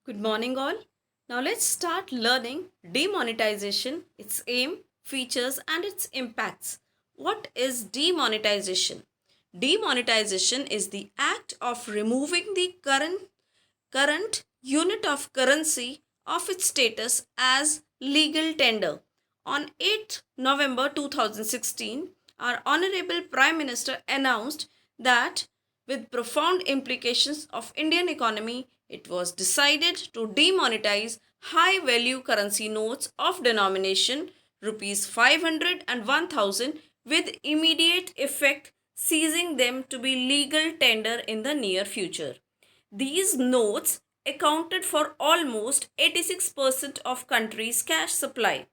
Good morning, all. Now let's start learning demonetization, its aim, features, and its impacts. What is demonetization? Demonetization is the act of removing the current unit of currency of its status as legal tender. On 8th November 2016, our Honorable Prime Minister announced that with profound implications of Indian economy, it was decided to demonetize high value currency notes of denomination rupees 500 and 1000 with immediate effect, ceasing them to be legal tender in the near future. These notes accounted for almost 86% of country's cash supply.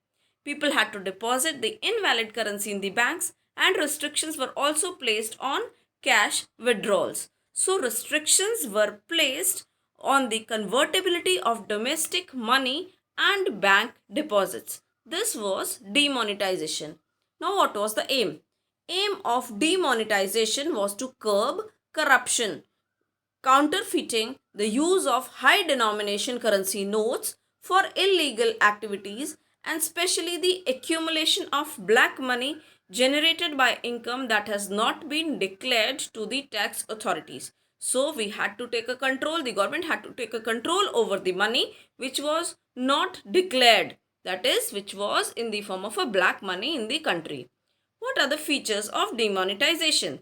People had to deposit the invalid currency in the banks, and restrictions were also placed on cash withdrawals. So restrictions were placed on the convertibility of domestic money and bank deposits. This was demonetization. Now what was the aim? Aim of demonetization was to curb corruption, counterfeiting, the use of high denomination currency notes for illegal activities, and especially the accumulation of black money generated by income that has not been declared to the tax authorities. So we had to take a control, the government had to take a control over the money which was not declared, that is, which was in the form of a black money in the country. What are the features of demonetization?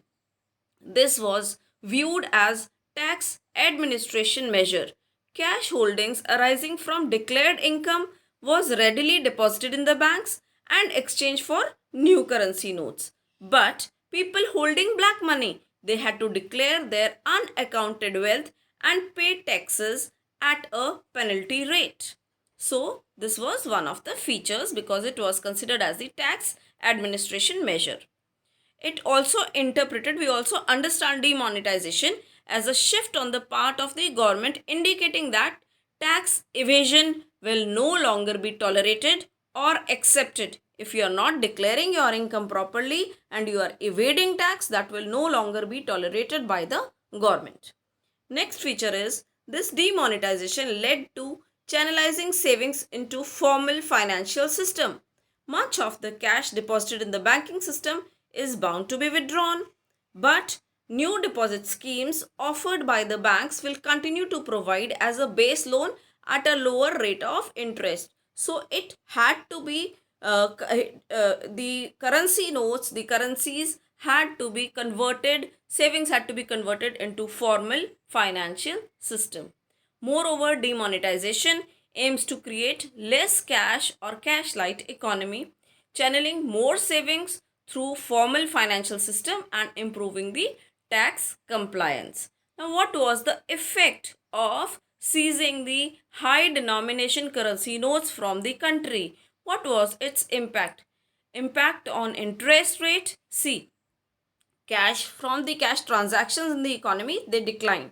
This was viewed as tax administration measure. Cash holdings arising from declared income was readily deposited in the banks and exchanged for new currency notes. But people holding black money, they had to declare their unaccounted wealth and pay taxes at a penalty rate. So, this was one of the features because it was considered as the tax administration measure. It also interpreted, we also understand demonetization as a shift on the part of the government indicating that tax evasion will no longer be tolerated or accepted. If you are not declaring your income properly and you are evading tax, that will no longer be tolerated by the government. Next feature is this demonetization led to channelizing savings into formal financial system. Much of the cash deposited in the banking system is bound to be withdrawn, but new deposit schemes offered by the banks will continue to provide as a base loan at a lower rate of interest. So it had to be the currency notes, the currencies had to be converted, savings had to be converted into formal financial system. Moreover, demonetization aims to create less cash or cash light economy, channeling more savings through formal financial system and improving the tax compliance. Now, what was the effect of seizing the high denomination currency notes from the country? What was its impact? Impact on interest rate. See, cash from the cash transactions in the economy, they declined.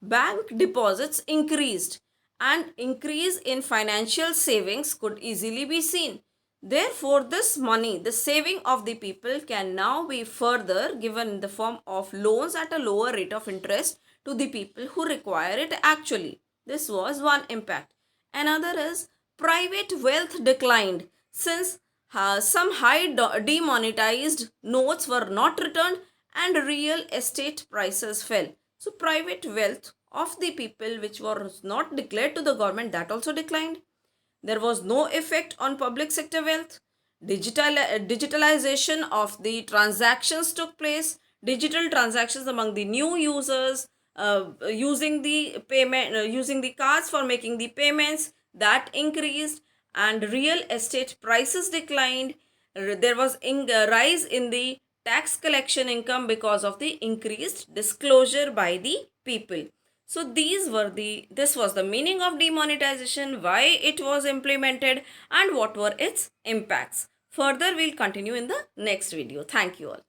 Bank deposits increased, and increase in financial savings could easily be seen. Therefore, this money, the saving of the people, can now be further given in the form of loans at a lower rate of interest to the people who require it actually. This was one impact. Another is private wealth declined since some high demonetized notes were not returned and real estate prices fell. So private wealth of the people which was not declared to the government, that also declined. There was no effect on public sector wealth. Digitalization of the transactions took place. Digital transactions among the new users, using the payment, using the cards for making the payments, that increased, and real estate prices declined. There was a rise in the tax collection income because of the increased disclosure by the people. So this was the meaning of demonetization, why it was implemented, and what were its impacts. Further, we'll continue in the next video. Thank you all.